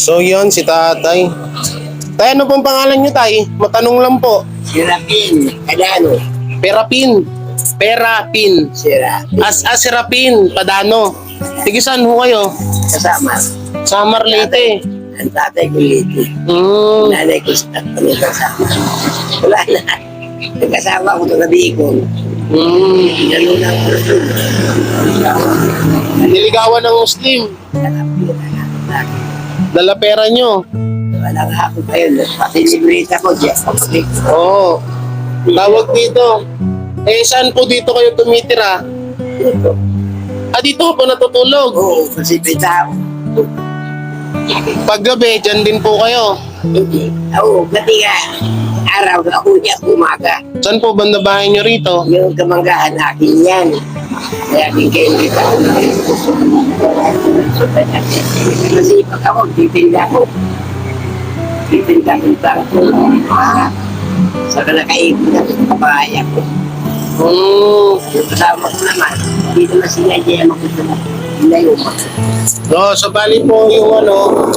So yun, si tatay. Tay, ano pong pangalan nyo, tay? Matanong lang po. Sirapin, Adano. Perapin. Perapin. Sirapin. Sirapin, Padano. Sige, saan ho kayo? Kasama. Samar, Leyte. Ang tatay ko liti. Nanay ko sa kami kasama. Wala na. Nagkasama ko ito na Bicol. Ganun ang person. Niligawan ng Muslim. Dala pera nyo. Wala nga ako kayo. Pati libreta ko dyan. Oo. Tawag dito. Eh, saan po dito kayo tumitira? Dito. Dito po natutulog. Oo, kasi may tao. Paggabi, dyan din po kayo. Hindi. Oo, pati nga. Araw na ako niya umaga. Saan po banda bahay nyo rito? Yung kamanggahan akin yan. Kaya aking kayo kita. Kasi pag ako, titinda ko. Titinda ko para ko. Saka nakaipon ako sa kabahayan ko. Yung kasama ko naman, dito na sinadya makutulog. Layo pa. No, so bali po yung ano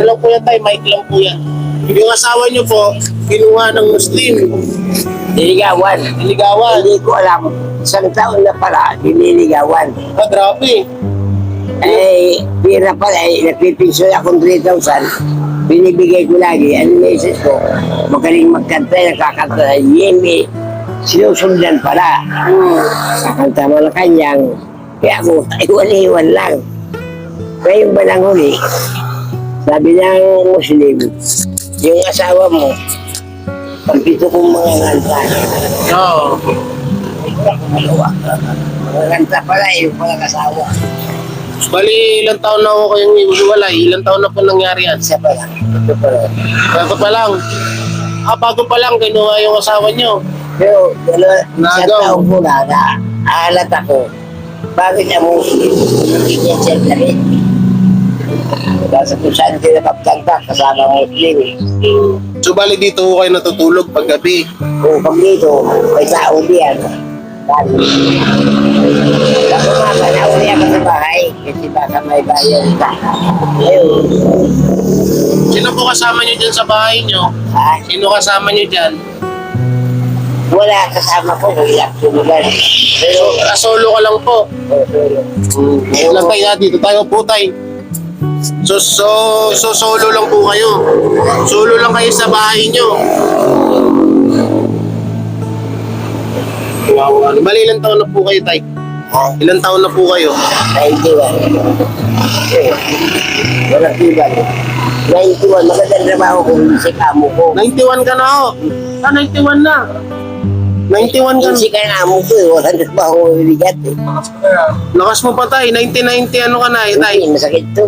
lang po yan tayo, mic lang po yan. Yung asawa nyo po, kinuha ng Muslim. Niligawan. Niligawan. Hindi ko alam. Isang taon na pala, nililigawan. Grabe. Eh, pira pala, nagpipinsoy akong 3,000. Binibigay ko lagi. Ang message ko, magaling magkanta, nakakanta. Yemi, sinusundan pala. Kakanta mo na kanyang. Kaya ako, iwan-iwan lang. Kaya yung balang huli, sabi ng Muslim, yung asawa mo, pag ito kong mga nganta, Oo. mga nganta pala, yung palang asawa. Bali, ilang taon na ako kayong iwalay? Ilang taon na po nangyari yan? Isa pa lang, ito pa lang. Bago pa lang. Bago pa lang, kinuha yung asawa nyo. Pero, isang Nagaw. taon ko na, naalat ako. Bakit ang Muslim? Hindi niya siya na rin. Kasi kung saan sila kaptagta, kasama Muslim. So bali dito ho kayo natutulog paggabi. Kung pag dito, may tao diyan. Sabi, ako nga, panahuli ako sa bahay. Kasi baka may bayan ka. Ayun. Sino po kasama nyo dyan sa bahay nyo? Ha? Sino kasama nyo dyan? Wala kasama ko, ilang tulugan. Pero, Solo ka lang po. Lang tayo dito tayo po tayo. So solo lang po kayo. Solo lang kayo sa bahay nyo. Wow. Bali, ilang taon na po kayo, tay? ha? Ilang taon na po kayo? 91. Walang tulugan. 91, magandang trabaho ko, si kamo ko. 91 ka na ho. 91 na. 91 ka na. Si kamo ko, walang trabaho ko bigat eh. Lakas mo pa, tay. 1990 ano ka na, tay? Hindi, masakit to.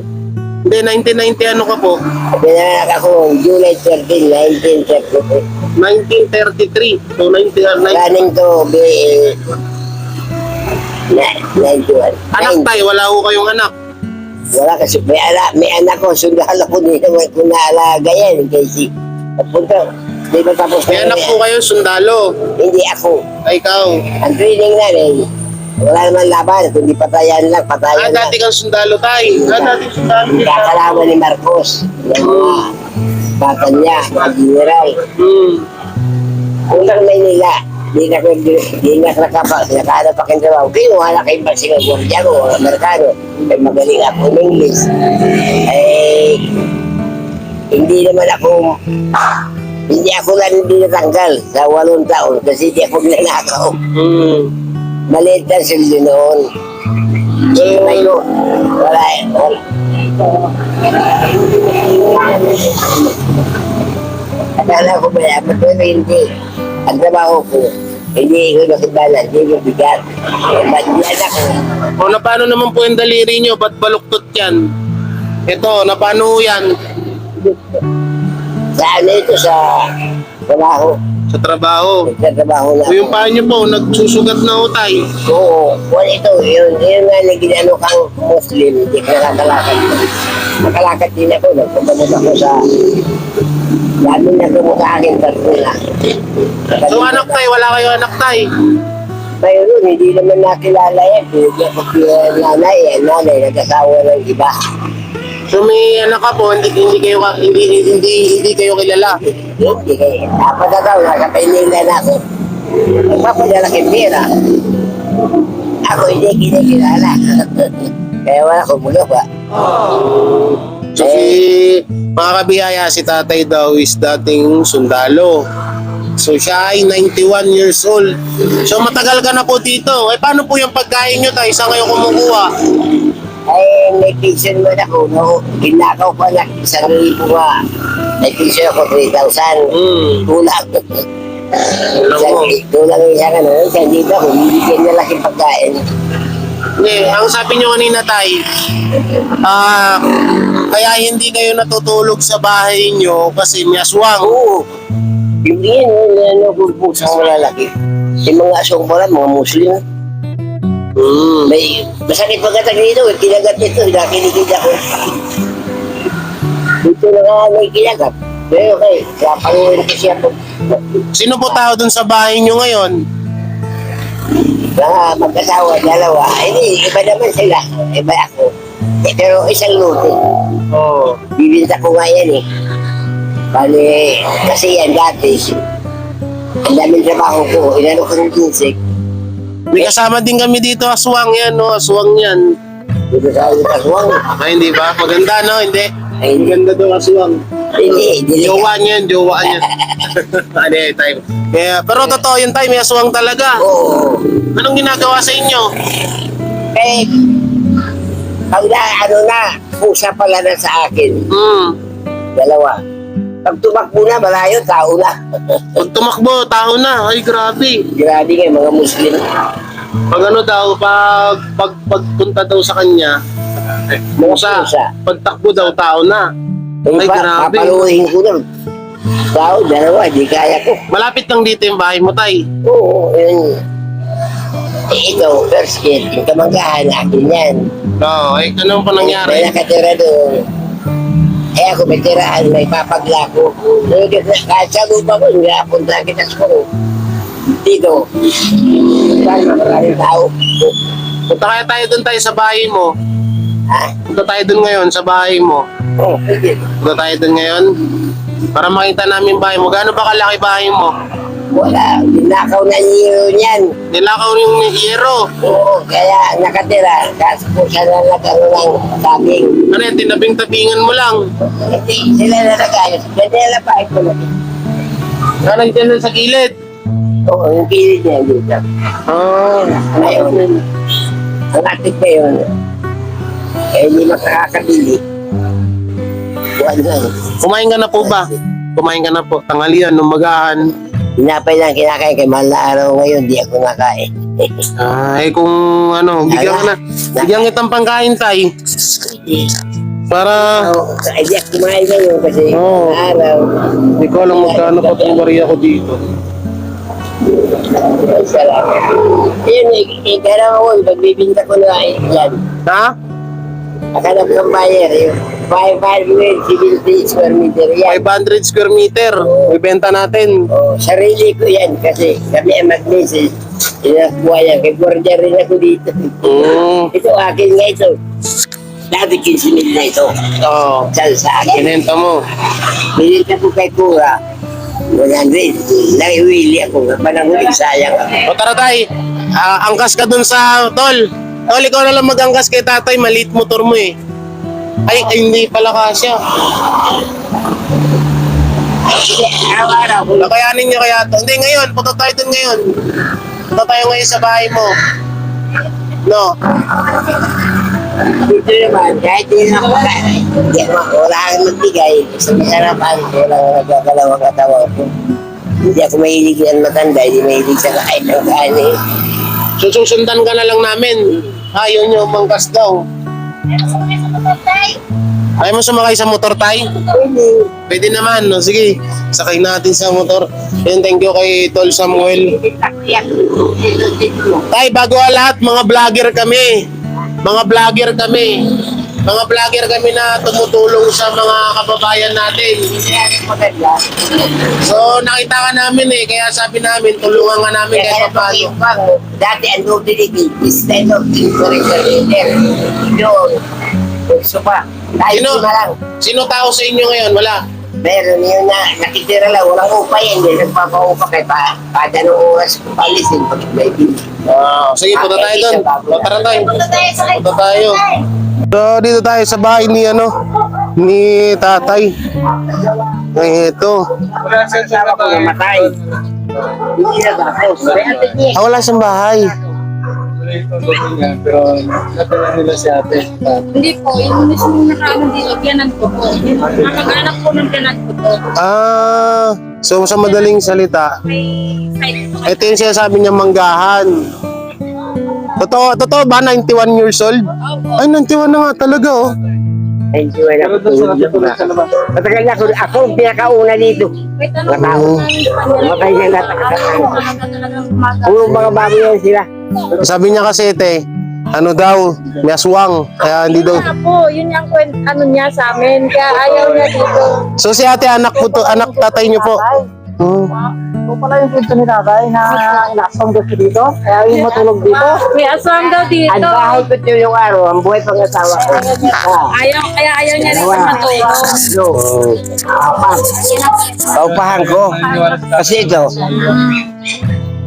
Hindi, 1990 ano ka po? Pinanganak ako July 13, 1933. 1933. So, 91. Running to be 91. Anak, tay. Wala ho kayong anak. Wala kasi may anak ko, sundalo ko din naman kung naalaga yan. Kasi papunta, di ba tapos May anak po kayo, sundalo. Hindi ako. Ay, ikaw. Ang training namin, wala naman laban, kundi patayan lang, patayan lang. Dati kang sundalo, tay. Dati sundalo. Kakalaman ni Marcos, yung mga bata niya, mga general. Unang Maynila, di na nakahanap pa kang trabaho. Kinuha na kayo ba sila Guardiano o Amerikano? May magaling ako ng English. Eh, hindi ako lang hindi natanggal sa 8 taon kasi hindi ako nanakaw. Maliit lang sila noon. Ngayon, wala. Akala ko ba yan, pero hindi. Ang trabaho ko, hindi ko nakibala, hindi ko bigat. Hindi anak ko. O, na paano naman po yung daliri nyo? Ba't baluktot yan? Ito, na paano yan? Saan ito sa trabaho? Sa trabaho. Sa trabaho na. O, yung paa nyo po, nagsusugat na ho, tay. Oo, wala ito. Yun nga na ginano kang Muslim, hindi ka nakakalakad. Nakalakad din ako, nagpapamot ako sa dami na gamot sa akin, tatlo na. So, anak, tay, wala kayo anak, tay. Mayroon, hindi naman nakilala yan. Hindi ako nanay, nag-asawa ng iba. So may anak ka po, hindi kayo kilala. Hindi kayo. Apat na taon, nasa Maynila na ako. Magpapadala kay pera. Ako hindi kinikilala. Kaya wala akong magawa. So mga kabiyaya, si tatay daw is dating sundalo. So siya ay 91 years old. So matagal ka na po dito. Paano po yung pagkain nyo tayo? Saan kayo kumukuha? Ay, may pension mo na ako. No? Ginakaw ko na 1,000 ba. May pension ako 3,000. Kulang. Kulang yung isang ano. Isang dito ako, bibigyan na laki pagkain. Hindi, ang sabi nyo kanina tay, kaya hindi kayo natutulog sa bahay nyo kasi may aswang. Oo. Bibigyan ano kung pusang malalaki. Yung mga asong pala, mga Muslim. May masakit pagkatag dito, kinagat nito, nakiligid ako. Dito na nga may kinagat. Pero okay, kapanguhin ko siya po. Sino po tao dun sa bahay nyo ngayon? Mga magkasawa, dalawa. Hindi, iba naman sila. Iba ako. Pero isang luto. Oo. Bibinta ko nga yan eh. Bali, kasi yan dati. Ang daming trabaho ko. Inano ko ng kinsik. May kasama din kami dito, aswang yan, no? Aswang yan. Dito sa aking kaswang. Ay, hindi ba? Maganda, no? Hindi. Ay, hindi. Maganda daw aswang. Hindi. Jowa niyan, jowa niyan. Ano eh, tayo. Kaya, pero totoo yun tayo, may aswang talaga. Oo. Anong ginagawa sa inyo? Eh, pag na, ano na, pusa pala na sa akin. Dalawa. Pag tumakbo na, malayo, tao na. Pag tumakbo, tao na. Ay, grabe. Grabe kayo, mga Muslim. Pag ano daw, pagpunta daw sa kanya, Pusa. pag takbo daw, tao na. Ay, grabe. Papaluhin ko na. Tao, dalawa, di kaya ko. Malapit lang dito yung bahay mo, tay. Oo, yun. Eh, ito, first kid, yung kamanggahan, akin yan. Oo, ay, ano pa May nangyari? nakatira doon. Eh ako may tiraan, may papagla ko. Kahit sa lupa ko, hindi ako kita sa ko. Dito. Saan maraming tao? Punta kaya tayo dun tayo sa bahay mo. Ha? Punta tayo dun ngayon sa bahay mo. Oo, pwede. Punta tayo dun ngayon. Para makita namin bahay mo. Gaano ba kalaki bahay mo? Wala, dinakaw na niyo niyan. Nilakaw yung hero. Oo, kaya nakatira. Kasi po siya na nagkaroon ng sabing. Ano yan, tinabing-tabingan mo lang. Hindi, sila na nagayos. Ganyan pa ito na. Parang dyan sa gilid. Oo, yung kilid niya dito. Ngayon, ang atik na yun, eh hindi makakabili. Buwan na. Kumain ka na po ba? Kumain ka na po. Tanghalian, umagahan. Hinapay lang kinakain kay mahal na araw ngayon, di ako nakain. Ay, kung ano, bigyan ka na. Bigyan kitang pangkain, tay. Para, Hindi ako kumain ngayon kasi Oo. araw. hindi ko alam magkano patuwari ako dito. Salamat. Yun, ikarang ako, pagbibinta ko na yan. Ha? Akanap ng buyer, yung 570 square meter yan. 500 square meter. Ibenta natin. Oh, sarili ko yan kasi kami ang mag-misis. Inakuha yan. Kay Borja rin ako dito. Ito akin nga ito. Dati 15,000 na ito. Oo. Saan sa akin? Kinenta mo. Binita ko kay Kura. 100. Naiwili ako. Panangulit sayang ako. O tara tay. Angkas ka dun sa tol. Tol, ikaw na lang mag-angkas kay tatay. Maliit motor mo eh. Ay, hindi pala kasya. Kasi araw-araw ko. Nakayanin niya kaya to. Hindi, ngayon. Punta tayo dun ngayon. Punta tayo ngayon sa bahay mo. No? Dito naman, kahit hindi na ako wala kang magbigay. Sa masarapan, wala kang nagkakalaw ang katawan ko. Hindi ako mahilig ang matanda, hindi mahilig sa kain ng kanin. Susundan ka na lang namin. Ayaw niyo umangkas daw. Ayaw mo sumakay sa motor, tay? Pwede naman, no? Sige, sakay natin sa motor. And thank you kay Tol Samuel. Tay, bago ang lahat, mga vlogger kami. Mga vlogger kami. Mga vlogger kami na tumutulong sa mga kababayan natin. So, nakita ka namin eh. Kaya sabi namin, tulungan nga namin kahit paano. Dati ang utility, instead of 3 meter, doon, gusto pa. Kahit Sino? lima lang. Sino tao sa inyo ngayon? Wala. Meron yun na nakitira lang, walang upay, hindi nagpapaupa kay pada ng oras palisin pag may bill. Sige, punta tayo doon. Tara tayo. Punta tayo. So, dito tayo sa bahay ni ni tatay. Ito. Kasama ko namatay. Hindi na tapos. Wala siyang bahay. Pero natala nila si ate. Hindi po, yung mismo nakaano dito, biyanan ko po. Nakag-anak po ng biyanan ko po. So sa madaling salita, May site po. ito yung sinasabi niya manggahan. Totoo ba? 91 years old? Ay, 91 na nga talaga, oh. Thank you, wala ko tulog na ba? Matagal na ako ang pinakauna dito. Wait, ano po? Matay na lahat ang kasama. Puro mga baboy yan sila. Sabi niya kasi, daw, may aswang. Kaya hindi daw. Wala po, yun yung ano niya sa amin. Kaya ayaw niya dito. So si ate, anak tatay niyo po. Ito pala yung kwento ni tatay na inasong gusto dito. Kaya yung matulog dito. May aswang daw dito. Ang bahay ko yung araw, ang buhay pang asawa ko. Kaya ayaw niya rin matulog. Apat. Paupahan ko. Kasi ito,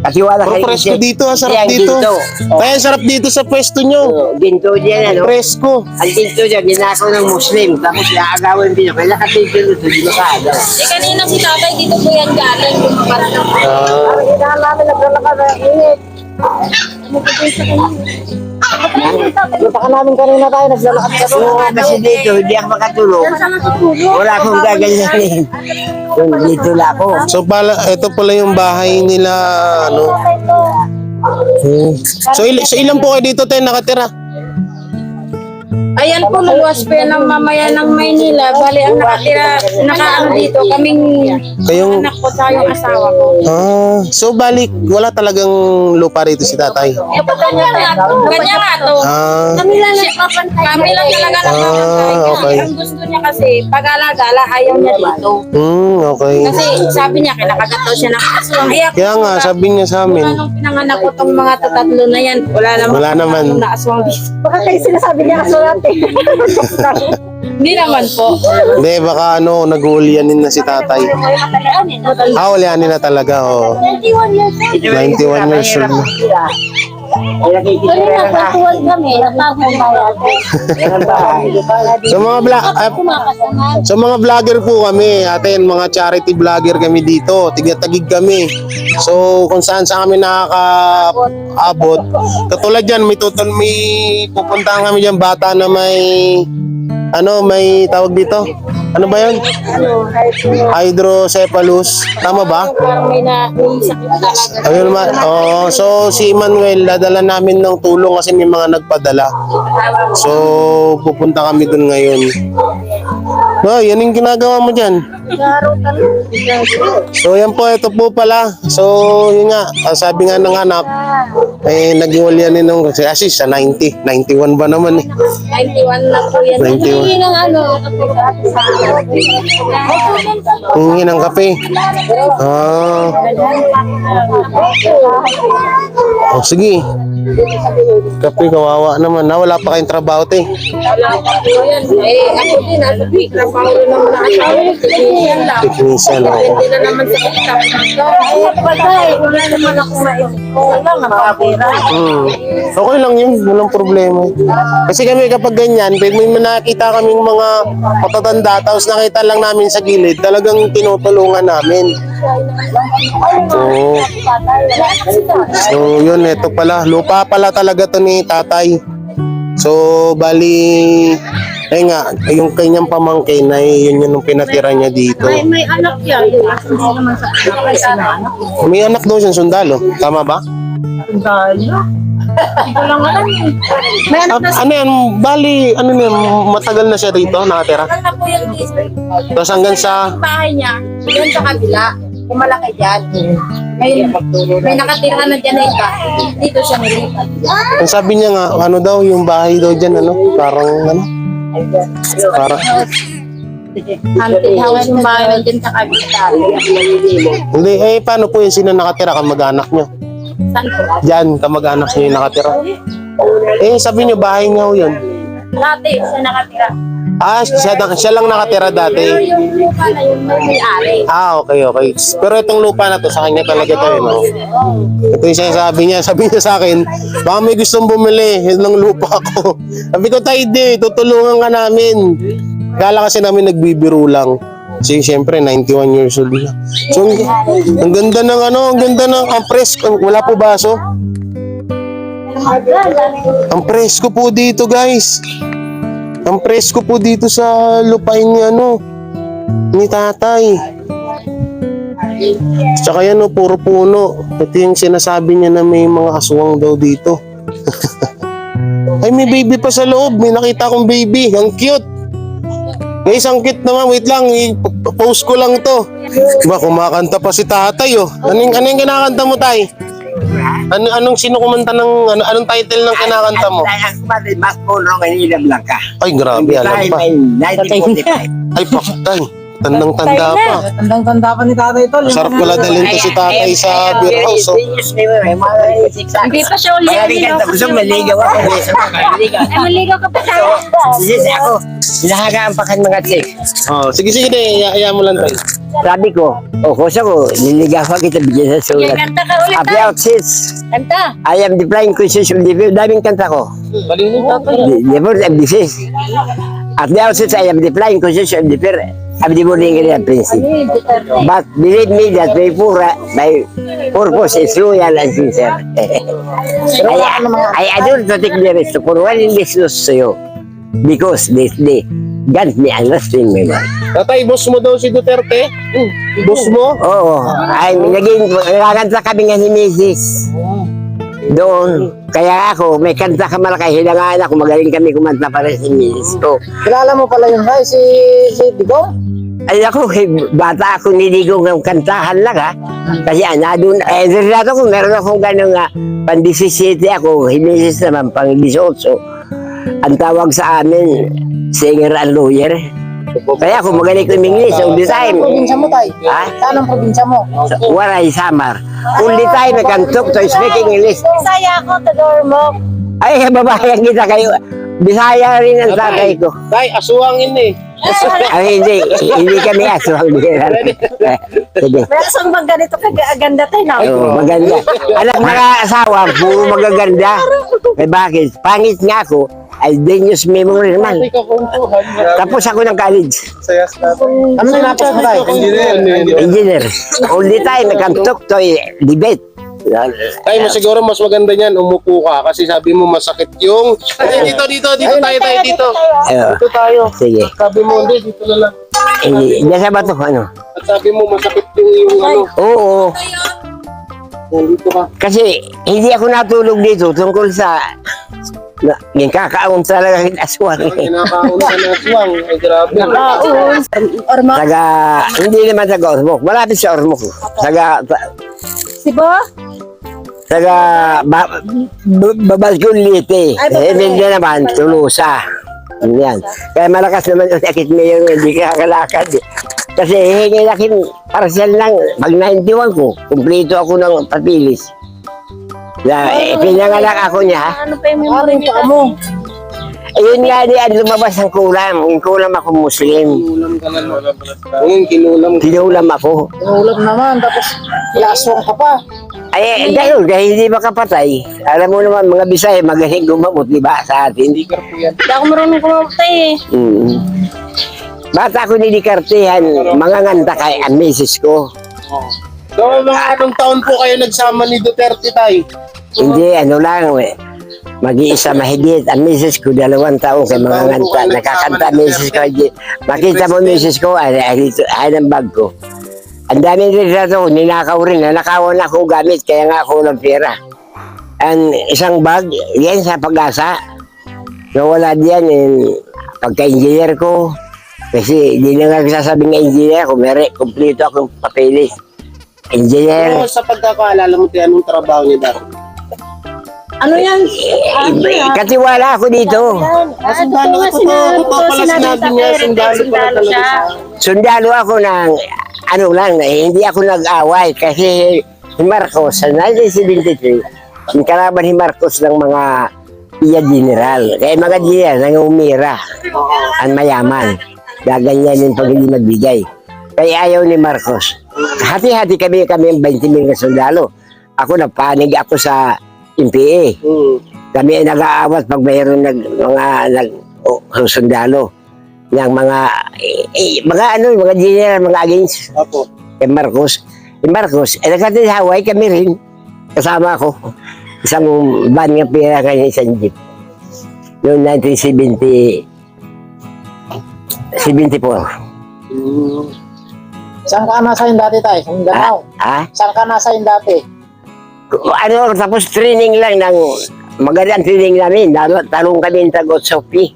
katiwala Pero kayo presko dito, sarap Yan, dito. ginto. Kaya sarap dito sa pwesto niyo. Ginto diyan, ano? Presko. Ang ginto diyan, ginako ng Muslim. Tapos naagawin din ako. Kaya nakatigil ito, di makaagaw. Kanina si tatay dito po yan galing. Inahan namin naglalakad na init. Punta ka namin kanina tayo, naglalakad ka doon. Oo, kasi dito, hindi ako makatulog. Wala akong gaganyanin. Yung dito lang ako. So ito pala yung bahay nila, So ilan po kayo dito tayo nakatira? Ayan po, luluwas po yan ng mamaya ng Maynila. Bali, ang nakatira, nakaano dito, kaming Kayong, anak ko sa yung asawa ko. so balik, wala talagang lupa rito si tatay. Ganyan nga to. Kami lang talaga nagpapantay niya. okay. Ang gusto niya kasi, pag-alagala, ayaw niya dito. Okay. Kasi sabi niya, kinakagat daw siya ng aso. Kaya nga, sabi niya sa amin. Nung pinanganak ko tong mga tatlo na yan, Wala naman. na aswang dito. Baka kayo sinasabi niya kaso natin. Hindi naman po. Hindi, baka nag-uulyanin na si tatay. Ulyanin na talaga, 21 years old. 91 years old na. Ay, nakikita na lang ako. kami, natapong bayad. So mga vlogger po kami, atin mga charity vlogger kami dito, tigatagig kami. So kung saan kami nakakaabot, katulad yan, may pupuntahan kami dyan bata na may tawag dito. Ano ba yun? Hydrocephalus. Tama ba? Parang may sakit talaga. Ayun naman. So si Manuel, dadala namin ng tulong kasi may mga nagpadala. So pupunta kami dun ngayon. Yan yung ginagawa mo dyan. So yan po, ito po pala. So yun nga, sabi nga ng anak, nag-iwalyanin nung kasi sa 90, 91 ba naman 91 na po yan. 91. Hindi ng Hingi ng kape. Sige. Kape, kawawa naman. Wala pa kayong trabaho, te. Wala pa po yan. Ako din, nasa big. Trabaho rin naman na asawa. Technician lang. Technician, Hindi na naman sa kita. Wala naman ako maisip ko. Wala, nakapira. Okay lang yun. Walang problema. Kasi kami kapag ganyan, pag may nakita kaming mga matatanda, tapos nakita lang namin sa gilid, talagang tinutulungan namin. So yun, ito pala. Lupa pala talaga to ni tatay. So, bali, yung kanyang pamangkin na yun yung pinatira niya dito. May anak yan. Hindi naman sa anak. May anak. May anak daw siyang sundalo. Tama ba? Hindi ko lang alam. May anak na Ano yan? Bali, matagal na siya rito, nakatira. na po yung district. Tapos hanggang sa, Bahay niya, yun sa kabila. Kung malaki dyan. May nakatira na dyan na iba. Dito siya nilipat. ang sabi niya nga, yung bahay daw dyan, parang, parang, Haunted house yung bahay dyan sa kabila. hindi, paano po yung sino nakatira, kamag-anak niyo? Saan po? Diyan, kamag-anak niyo yung nakatira. Sabi niyo, bahay niya ho yun. Dati siya nakatira. Siya lang nakatira Pero dati. yung lupa na yun, may-ari. Okay. Pero itong lupa na to, sa kanya talaga to, no? Ito yung sinasabi niya. Sabi niya sa akin, baka may gustong bumili ng lupa ko. Sabi ko, tayo di, tutulungan ka namin. Kala kasi namin nagbibiro lang. Kasi siyempre, 91 years old na. So, ang ganda ng ang ganda ng, ang presko, wala po baso? Ang presko po dito, guys. Ang presko po dito sa lupain ni ni tatay. Tsaka yan puro puno. Ito yung sinasabi niya na may mga aswang daw dito. Ay, may baby pa sa loob. May nakita akong baby. Ang cute. Guys, ang cute naman. Wait lang, post ko lang to. Diba, kumakanta pa si tatay, oh. Anong kinakanta mo, tay? Anong sino kumanta ng, anong title ng kinakanta mo? Ang kumatay, mas puno ng Ina Blanca. Ay, grabe, alam pa. 1945. Ay, pakatay. Tandang-tanda pa. Tandang-tanda pa ni tatay tol. Masarap ko lang dalhin to si tatay sa beer house, oh. Hindi pa siya uli. Magaling kanta. Gusto maligaw ako. Ay, maligaw ka pa sa Kasi ako, hinahagaan pa kan mga chick. Oh, sige, iya mo lang tayo. Sabi ko, kusa ko, niligawan kita bigyan sa sulat. Kanta ka ulit, Happy out, sis. Kanta. I am the flying princess of the field. Daming kanta ko. Balinin to. Never am the sis. At the outset, I am the flying princess of the field. I'm the morning area princess. But believe me that my purpose is loyal and sincere. I adore to take the risk for one in this news to you. Because this day, grant me a lasting memory. Tatay, boss mo daw si Duterte? Boss mo? Oo, ay nagkakanta kami nga ni Mrs. Doon, kaya ako, may kanta ka malaki, hilangaan ako, magaling kami kumanta para si Mrs. ko. Kilala mo pala yun, si Digong? Ay ako, bata ako niligong ng kantahan lang ha. Kasi doon, dito ko, meron akong gano'ng pan 17 ako, hinisis naman pang 18. Ang tawag sa amin, singer and lawyer. Kaya ako magaling ko English all the time. Saan ang probinsya mo, tay? Ha? Saan ang probinsya mo? Waray Samar. All the time I can talk to speaking English. Saya ako, Tadormo. Ay, babayan kita kayo. Bisaya rin ang tatay ko. Tay, aswangin eh. Ay, hindi kami aswang. Sige. Pero saan bang ganito kaganda tayo na? Oo, maganda. Anak mga asawa, puro magaganda. Eh bakit? Pangit nga ako. Ay, dangerous memory naman. Tapos ako ng college. Ano sinapos mo, tay? Engineer. All the time, I can talk to debate. Tay, siguro mas maganda niyan, umupo ka. Kasi sabi mo masakit yung... Dito tayo, dito. Dito tayo. Sige. Sabi mo, hindi, dito na lang. Diyan sa bato, ano? At sabi mo, masakit yung Oo. Nandito ka. Kasi hindi ako natulog dito tungkol sa yung kakaon talaga ng aswang. Kinakaon ka na aswang. Ay, grabe. Orma. Hindi naman taga Ormoc. Malapit sa Ormoc. Sibo? Babalkon Liti. Hindi naman, Tulusa. Yan. Kaya malakas naman yung sakit mo yung hindi kakalakad. Kasi hingin akin parcel lang. Pag 91 ko, kumplito ako ng papilis. Pinanganak ako niya. Ano pa yung Aring memory pa mo. Ayun nga di, lumabas ang kulam. Yung kulam ako Muslim. Kinulam ka na. Kinulam. Kinulam ako. Ulam naman, tapos ilaswang ka pa. Ay, dahil hindi makapatay. Alam mo naman, mga Bisaya, magaling gumamot, di ba, sa atin? Hindi ka po yan. Hindi ako marunong kumamatay eh. Bata ako nilikartehan, mga nganta kay ang misis ko. So, mga anong taon po kayo nagsama ni Duterte, tay? Hindi, ano lang, mag-iisa mahigit. Ang misis ko, 2 taon kay mga nganta. Nakakanta misis ko. Makita mo misis ko, ay ng bag ko. Ang dami rin ko, ninakaw rin. Nanakawan ako gamit, kaya nga ako ng pera. Ang isang bag, yan sa Pag-asa. Nawala diyan, pagka-engineer ko. Kasi hindi na nga sasabing nga engineer ko, may kumplito akong papeles. Engineer. Pero sa pagkakaalala mo, tayo, anong trabaho niya dati? Ano yan? Katiwala ako dito. Sundalo ko to. Totoo pala sinabi niya, sundalo pala talaga siya. Sundalo ako ng, ano lang, hindi ako nag-away. Kasi si Marcos, sa 1973, yung kalaban ni Marcos ng mga iya general. Kaya mga general, nangumira. Ang mayaman. Gaganyanin pag hindi magbigay. Kaya ayaw ni Marcos. Hati-hati kami ang 20,000 na sundalo. Ako napanig ako sa MPA. Kami ay nag-aawat pag mayroon sundalo. Yung mga general, mga against. Apo. Kay Marcos. Marcos, nagkatid sa Hawaii kami rin. Kasama ko. Isang van nga pira kanya isang jeep. Noong 1974. Saan ka nasa yun dati tayo? Sa Mindanao. Saan ka nasa yun dati? Tapos training lang ng magandang training namin. Talong kami ng tagot Sophie.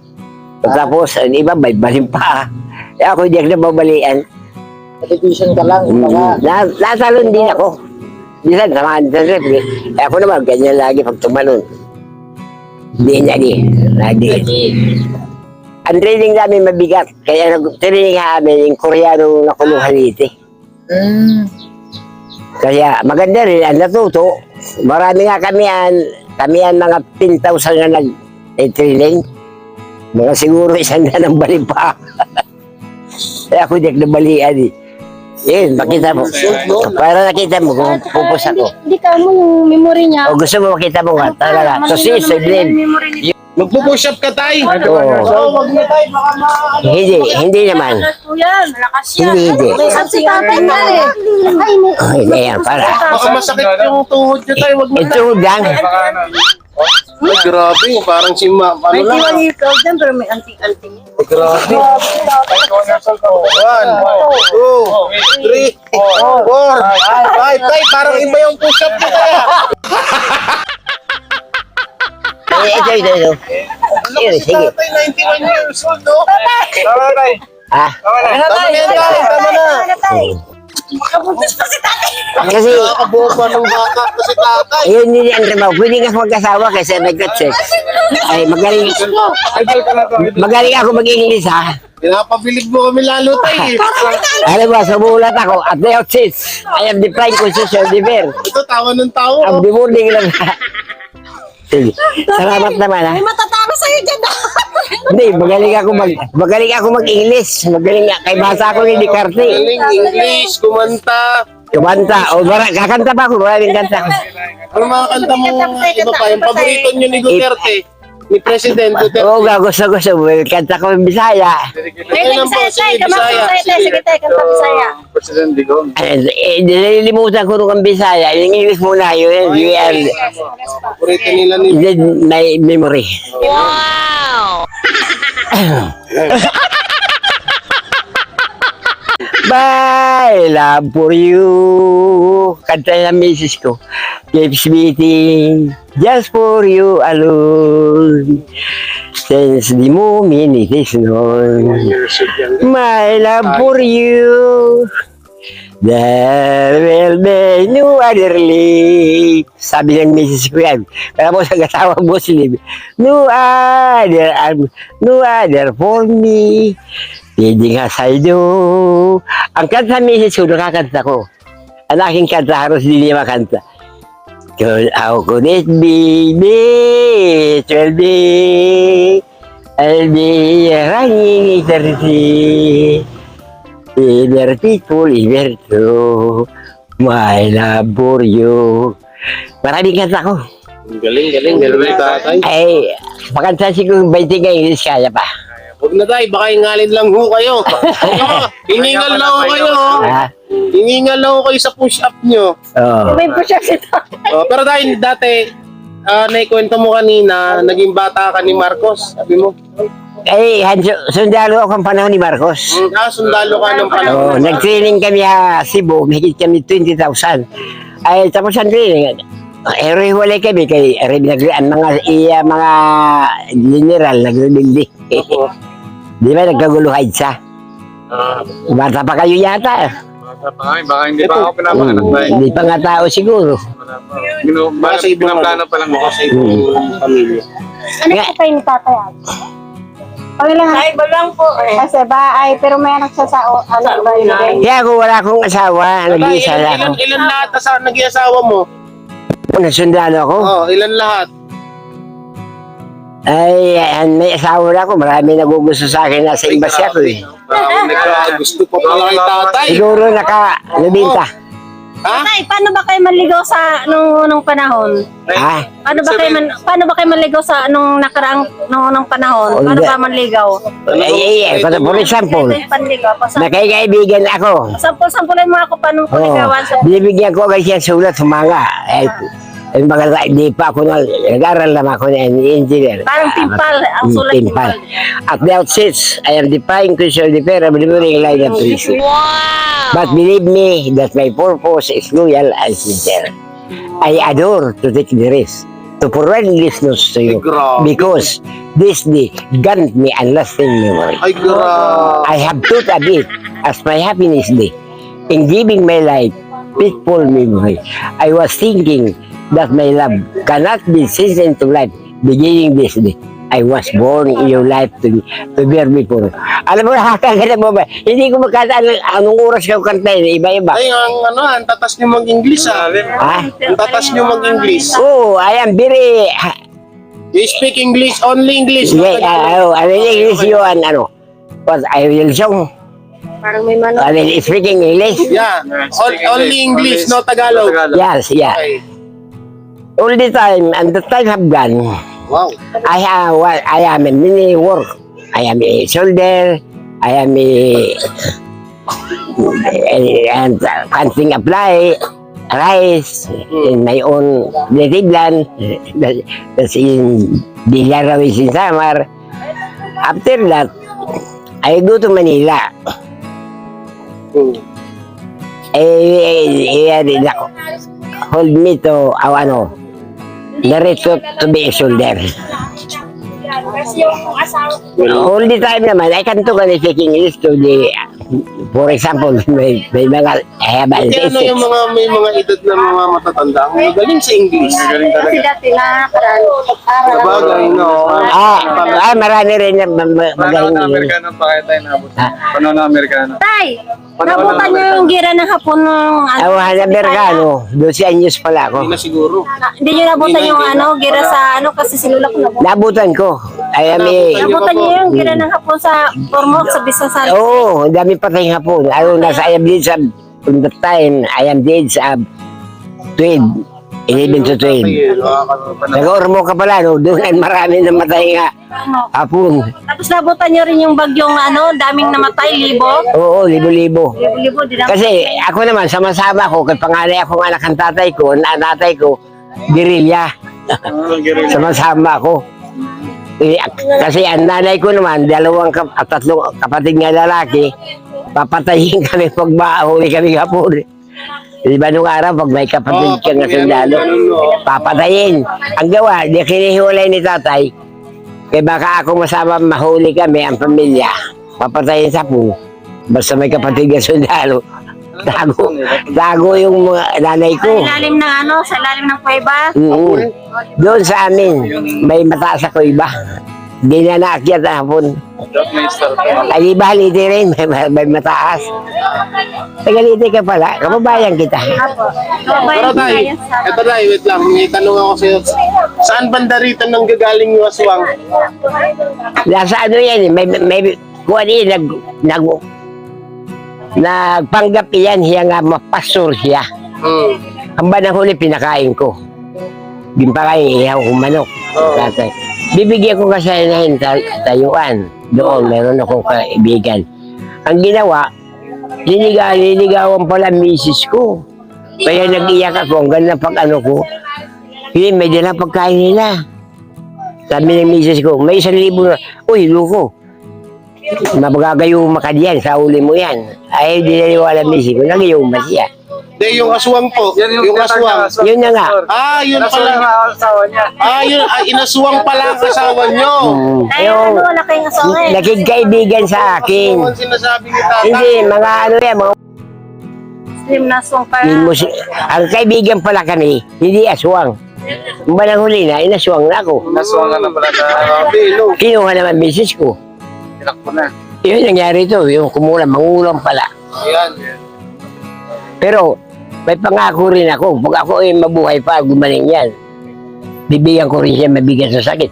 Tapos, iba, may balim pa. Ako hindi ako nababalian. Division ka lang. Natalon din ako. Minsan, samahan sa rep. Ako naman, ganyan lagi pag tumalon. Lagi. Ang training namin mabigat. Kaya nag-training namin yung Koreano na kulungan dito. Kaya maganda rin ang natuto. Marami nga kami yan mga 10,000 na nag-training. Mga siguro 100 ng bali pa. Kaya ako di nabalian eh. Yun, makita mo. Para nakita mo kung pupus ako. Hindi ka mo yung memory niya. O gusto mo makita mo nga talaga. So si Blame. Magpupush up ka tayo. Oo. Wag na tayo, baka Hindi naman. Malakas yan. Hindi. Si tatay na eh. Ay, ayan, para. Baka masakit yung tuhod nyo tayo. Wag mo Ito lang. Ay, grabe. Parang si ano lang. years old yan, pero may anting-anting. Grabe. 1, 2, 3, 4, 5. Tay, parang iba yung push up nyo kaya. Ito. Si Sige. tatay, 91 years old, no? Ah, Tama na yan, tay. Tama na. kasi Nakakabuo pa ng bata to si tatay. yun hindi ang trabaho. Pwede ka mag-asawa kasi nag-sex. Ay, magaling ako mag-English ha. Pinapabilig mo kami lalo, tay. Alam mo, sumulat ako. At the outset, I am the prime position of the bear. Ito, tawa ng tao. Ang the morning lang. Sige. Salamat naman ha. Matatama sa'yo dyan na. Hindi, magaling ako mag-English. Magaling nga. Kay basa ako ni Dicarte. Galing, English, kumanta. Kumanta. O, kakanta pa ako. Maraming kanta ko. Ano mga kanta mo, iba pa, yung paborito nyo ni Duterte, ni President Duterte. Oo, gusto. Kanta ko yung Bisaya. Ayun ang po, sige, Bisaya. Sige, tayo, kanta Bisaya. President Digong. Nililimutan ko nung ang Bisaya. Yung English muna yun. Paborito nila ni My memory. My love for you. Kanta ng misis ko. Keeps beating just for you alone. Since the moment it is known. My love for you. There will be no other lake. Sabi ng misis ko yan. Kaya mo sa kasawa Muslim. No other for me. Pwede nga sa'yo. Ang kanta misis ko, nakakanta ko. Ang aking kanta, halos hindi niya makanta. How could it be? It will be. I'll be running eternity. Either people, either true. My love for you. Maraming kanta ko. Galing tatay. Ay, pakanta siguro 20 nga English kaya pa. Huwag na tayo, baka ingalin lang ho kayo. Hiningal lang ho kayo. Ha? Hiningal lang ho kayo sa push-up nyo. Oo. May push-up si tatay. Pero dahil dati, naikwento mo kanina, naging bata ka ni Marcos. Sabi mo, Ay, sundalo ako ang panahon ni Marcos. sundalo ka ng panahon. Nag-training kami sa Cebu, mahigit kami 20,000. Ay, tapos ang training, hiwalay kami kay ang mga general nagre-building. Di ba nagkaguluhan siya? Bata pa kayo yata. Baka hindi pa ako pinapanganak ba eh. Hindi pa nga tao siguro. Baka sa ibang Pinaplano pa lang baka sa ibang pamilya. Ano po kayo ni tatay? Ay, balang po eh. Kasi bahay, pero may anak siya sa ano ba yun? Kaya ako wala akong asawa, nag-iisa lang ako. Ilan lahat sa nag-iasawa mo? Nasundalo ako. Oh, ilan lahat? may asawa na ako. Marami nagugusto sa akin. Nasa embassy ako eh. Gusto pa pala kay tatay. Siguro naka-nabinta. Ha? Tay, paano ba kayo manligaw sa nung panahon? Ha? Paano ba kayo manligaw sa nung nakaraang nung panahon? Paano ba manligaw? For example, Panligaw. nakikaibigan ako. Sample-sampulan mo ako paano Oo. panligawan sa Binibigyan ko agad siya sulat sa mga. Hindi pa ako nag-aral naman ako na engineer. parang timpal ang sulat Timpal. At the outset, I am defying Christian the fair, delivering light and truth. But believe me that my purpose is loyal and sincere. I adore to take the risk to provide this news to you Grabe. because this day grant me a lasting memory. Ay, grabe. I have thought of it as my happiness day in giving my life peaceful memory. I was thinking that my love cannot be seasoned to life beginning this day. I was born in your life to bear before. Alam mo, nakakaganda mo ba? Hindi ko magkataan anong oras ka kantahin, iba-iba. Ay, ang tatas niyo mag-English ah. Ha? Ang tatas niyo mag-English. Oh, I am very... You speak English, only English. Yeah, I will English you and ano. But I will song. parang may manok. I will speaking English. Yeah, only English, no Tagalog. Yes, yeah. Okay. All the time, and the time have gone. Wow. I am in many work. I am a soldier. I am and hunting apply rice in my own native land. That's in Dilarawis in Samar. After that, I go to Manila. Hold me to narito to be a soldier. All the time naman, I can talk and speak English to the, for example, may mga, I have Kaya ano yung may mga edad na mga matatanda ang magaling sa English. Magaling Kasi talaga. dati nakakaral, aral. Sabagay, no? marami rin na Panahon magaling. na Amerikano pa kaya tayo nabot. Panahon na Amerikano. Tay, nabutan niyo yung gira ng hapon ng Awahan na Amerikano, 12 anyos pala Hindi ako. na siguro. Hindi niyo nabutan yung gira sa kasi sinulak ko nabutan. Nabutan ko. I am Nabutan niyo yung gira ng hapon sa Pormok, sa Bisasan. Oo, ang dami patay hapon. I am dead sa, from that time, I am dead sa 12, 11 to 12. Nag-ormo ka pala, no? Doon ay marami na matay nga hapon. Tapos nabutan niyo rin yung bagyong daming namatay, libo. Oo, libo-libo. Libo-libo, di na. Kasi ako naman, sama-sama ko, kay panganay akong anak ng tatay ko, tatay ko, guerrilla. Sama-sama ako. Kasi ang nanay ko naman, tatlong kapatid nga lalaki, papatayin kami pag mahuli kami hapon. Di ba nung araw, pag may kapatid ka nga sundalo, papatayin. Ang gawa, di kinihiwalay ni tatay, kaya baka ako masama mahuli kami, ang pamilya, papatayin sa po. Basta may kapatid ka sundalo, tago yung mga nanay ko. Sa ilalim ng sa ilalim ng kuweba. Doon sa amin, may mataas sa kuiba. Hindi na naakyat na hapon. Ay, iba haliti rin, may mataas. Tagaliti ka pala, kababayan kita. Pero tayo, eto tayo, wait lang, may tanong ako sa'yo. Saan banda rito nang gagaling yung aswang? Nasa ano yan, kuha niya, nagpanggap yan, siya nga mapastor siya. Ang banang huli, pinakain ko. Gimpakain, ihaw kong manok. Tatay. Bibigyan ko kasi na tayuan. Doon, meron akong kaibigan. Ang ginawa, liligawan pala misis ko. Kaya nag-iyak ako, ang ganda pag ko. Hindi, may dala pagkain nila. Sabi ng misis ko, may 1,000 na. Uy, luko. Mabagagayuma ka diyan, sa uli mo yan. Ay, di naniwala misis ko, nagayuma siya. De, yung aswang po. Yung aswang. Yun na nga. Yun pala. Inaswang pala ang asawa nyo. Yung Wala kayong asawa eh. nakikaibigan sa akin. Ano ang sinasabi ni tatay? Hindi, mga yan, mga Slim na song pa. ang kaibigan pala kami, hindi aswang. Ang banang huli na, inaswang na ako. Naswang na pala na Grabe, no? Kinuha naman misis ko. tinakbo na. Yun nangyari to, yung kumulang, mangulang pala. Ayan. Pero, may pangako rin ako, pag ako ay mabuhay pa, gumaling yan. Bibigyan ko rin siya mabigat sa sakit.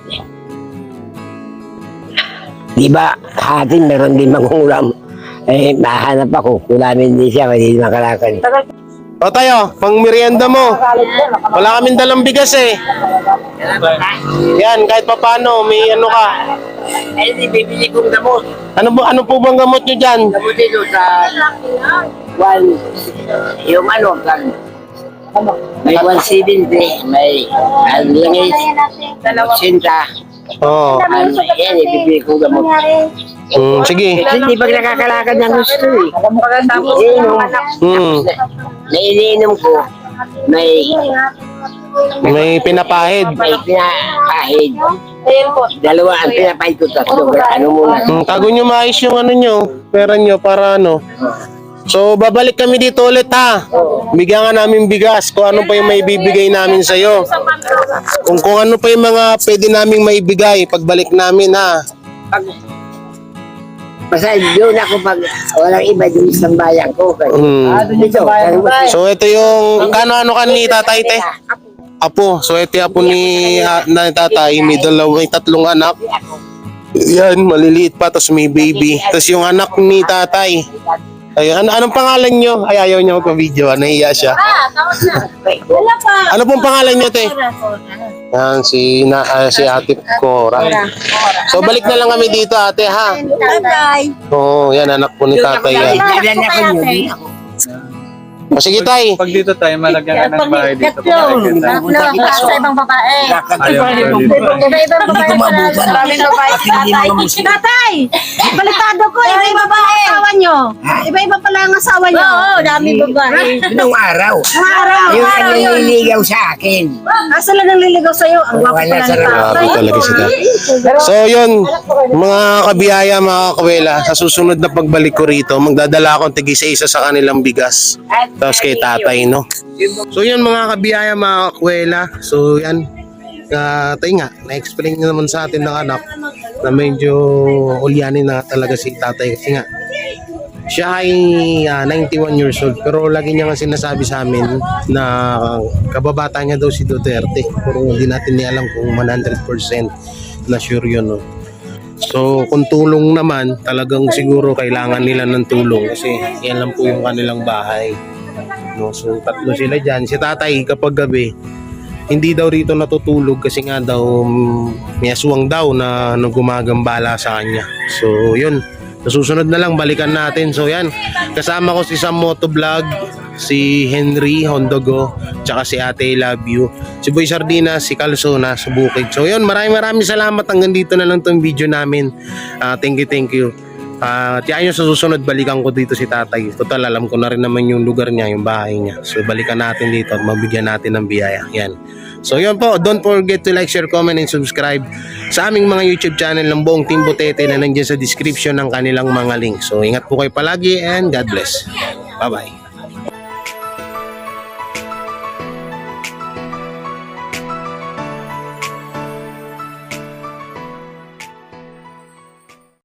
Di ba, hatin meron din mangungulam. Eh, mahanap ako. Kulamin din siya, hindi makalakad. O tayo, pang merienda mo. Wala kaming dalang bigas eh. Yan, kahit papano, may ano ka. Eh, di bibili kong gamot. Ano po bang gamot nyo dyan? Gamot dito sa yung ano, may 170, may alingis, 80. Oo. Yan, ibibili kong gamot. Sige. Kasi di pag nakakalakad ng gusto eh. Naiinom ko, May pinapahid. may pinapahid. Dalawa ang pinapahid ko, tatlo. Ano muna? Tago nyo maayos yung ano nyo, pera nyo para ano. So, babalik kami dito ulit ha. Bigyan nga namin bigas kung ano pa yung maibibigay namin sa'yo. Kung ano pa yung mga pwede naming maibigay pagbalik namin ha. Basta doon ako pag walang iba doon sa bayan ko. Dito, So, ito yung, ano ka ni tatay te? Apo. So, ito yung apo ni na tatay. May tatlong anak. Yan, maliliit pa. Tapos may baby. Tapos yung anak ni tatay. Ayun, anong pangalan nyo? Ay, ayaw niya magpa-video. Nahiya siya. Wala pa. Ano pong pangalan nyo, te? Yan, si Ate Cora. So, balik na lang kami dito, ate, ha? Tatay. Oo, yan, anak po ni tatay yan. Kailan ako yun? O, sige, tay. Pag dito tayo, malagyan ka ng bahay dito. Tatlo. Sa ibang babae. Ayaw. Iba-ibang babae. Maraming babae si tatay. Tatay! Baliktado ko, iba-iba pa ang asawa nyo. Iba-iba pala ang asawa nyo. Oo, dami babae. Noong araw. Araw. Yung ang nililigaw sa akin. Asa lang nang liligaw sa'yo? Ang gwapo Wala pala sa ng Grabe tatay. talaga si tatay. So, yun, mga kabiyaya, mga kawela, sa susunod na pagbalik ko rito, magdadala akong tig-isa-isa sa kanilang bigas. Tapos kay tatay, no? So, yun, mga kabiyaya, mga kakwela. So, yan. Tayo nga, na-explain nyo naman sa atin ng anak na medyo ulyanin na talaga si tatay. Kasi nga, siya ay 91 years old. Pero lagi niya nga sinasabi sa amin na kababata niya daw si Duterte. Pero hindi natin niya alam kung 100% na sure yun, no? So, kung tulong naman, talagang siguro kailangan nila ng tulong kasi yan lang po yung kanilang bahay. No? So, tatlo sila dyan. Si tatay, kapag gabi, hindi daw rito natutulog kasi nga daw may aswang daw na gumagambala sa kanya. So, yun. Sa susunod na lang, balikan natin. So, yan. Kasama ko si Sam Motovlog, si Henry Hondogo, tsaka si Ate Love You, si Boy Sardina, si Calzona sa Bukid. So, yun. Maraming salamat. Hanggang dito na lang tong video namin. Thank you. Tiyain nyo sa susunod, balikan ko dito si tatay. Total, alam ko na rin naman yung lugar niya, yung bahay niya. So, balikan natin dito at mabigyan natin ng biyaya. Yan. So, yun po. Don't forget to like, share, comment, and subscribe sa aming mga YouTube channel ng buong Team Butete na nandiyan sa description ng kanilang mga links. So, ingat po kayo palagi and God bless. Bye-bye.